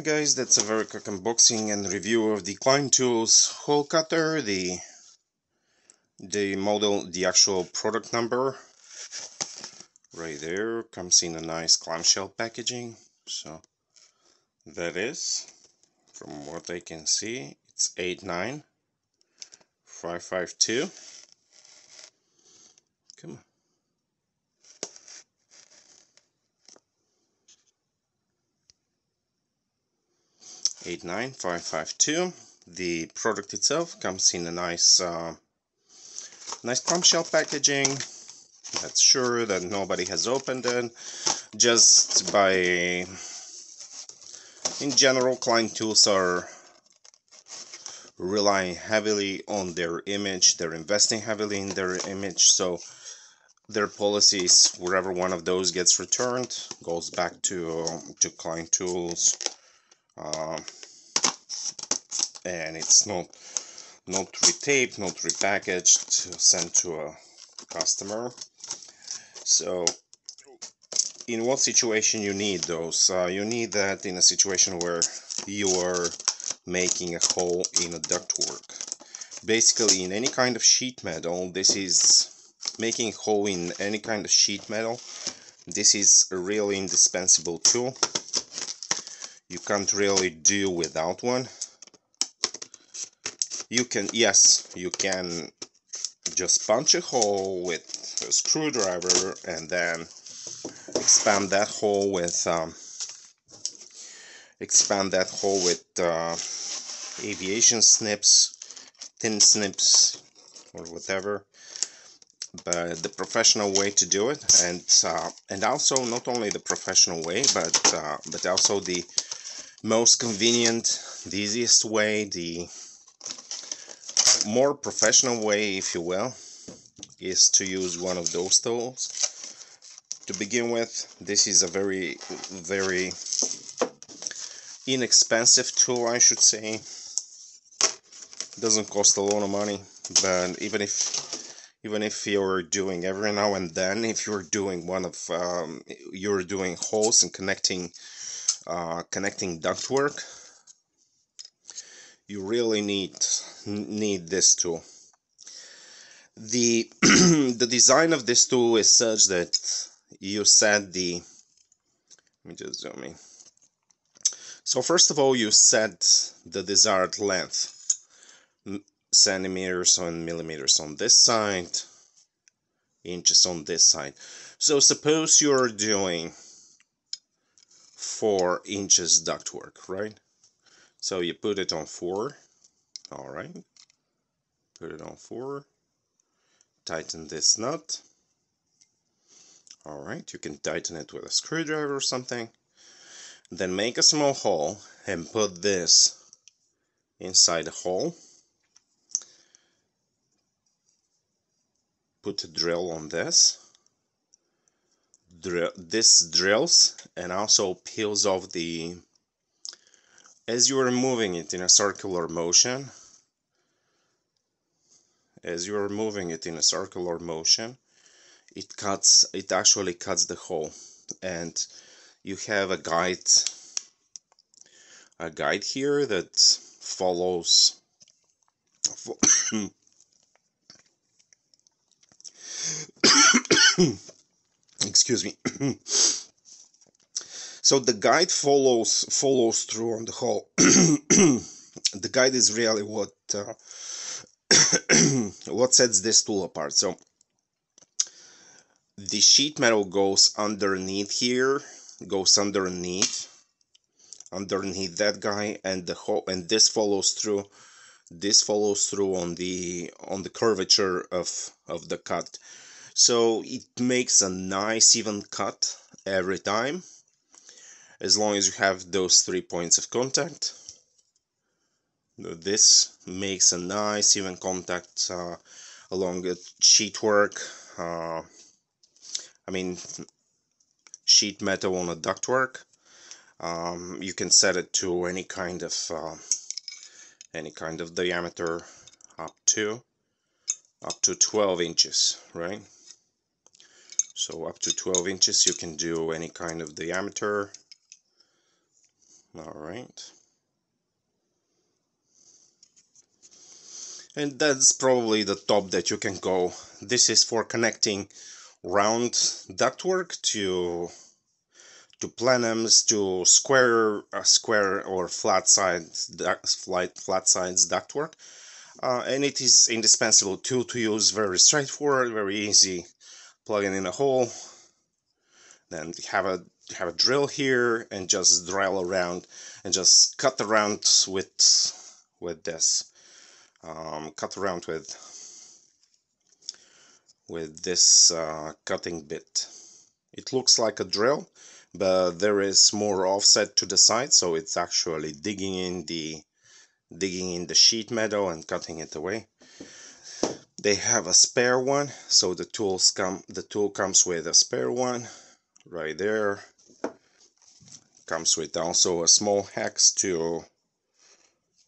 Hi guys, that's a very quick unboxing and review of the Klein Tools Hole Cutter, the model, the actual product number right there, comes in a nice clamshell packaging. So that is, from what I can see, it's 89552. Come on. 89552. The product itself comes in a nice clamshell packaging. That's sure that nobody has opened it. Just by, in general, Klein Tools are relying heavily on their image. They're investing heavily in their image, so their policy is wherever one of those gets returned goes back to Klein Tools. And it's not retaped, not repackaged, sent to a customer. So in what situation you need those? You need that in a situation where you are making a hole in a ductwork. Basically, in any kind of sheet metal, this is making a hole in any kind of sheet metal. This is a really indispensable tool. You can't really do without one. You can, yes, you can just punch a hole with a screwdriver and then expand that hole with aviation snips, thin snips, or whatever. But the professional way to do it, and also not only the professional way, but also the most convenient, the easiest way, the more professional way, if you will, is to use one of those tools. To begin with, this is a very inexpensive tool, I should say. Doesn't cost a lot of money, but even if you're doing every now and then, if you're doing you're doing holes and connecting ductwork, you really need this tool. The the design of this tool is such that you set the, let me just zoom in. So first of all, you set the desired length, centimeters and millimeters on this side, inches on this side. So suppose you're doing 4 inches ductwork, right? So you put it on 4. Alright, put it on 4, tighten this nut. Alright, you can tighten it with a screwdriver or something. Then make a small hole and put this inside the hole. Put a drill on this. This drills and also peels off the, as you are moving it in a circular motion, it actually cuts the hole, and you have a guide here that follows excuse me. So the guide follows through on the hole. The guide is really what sets this tool apart. So the sheet metal goes underneath here, underneath that guy, and the hole, and this follows through on the curvature of the cut. So it makes a nice even cut every time, as long as you have those 3 points of contact. This makes a nice even contact along the sheetwork. I mean, sheet metal on a ductwork. You can set it to any kind of diameter, up to 12 inches, right? So up to 12 inches you can do any kind of diameter. Alright. And that's probably the top that you can go. This is for connecting round ductwork to plenums, to square or flat sides ductwork. And it is indispensable tool to use, very straightforward, very easy. Plug it in a hole, then have a drill here and just drill around and just cut around with this. Cut around with this cutting bit. It looks like a drill, but there is more offset to the side, so it's actually digging in the sheet metal and cutting it away. They have a spare one, so the tool comes with a spare one right there. Comes with also a small hex to,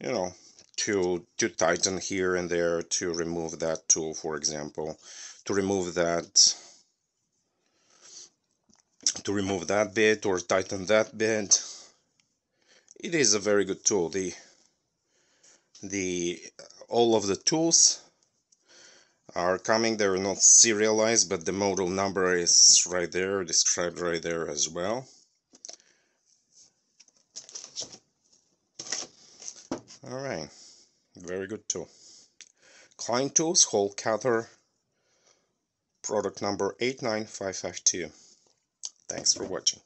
you know, to tighten here and there, to remove that tool, for example, to remove that bit or tighten that bit. It is a very good tool. All of the tools are coming. They're not serialized, but the model number is right there, described right there as well. Alright, very good tool. Klein Tools Hole Cutter, product number 89552. Thanks for watching.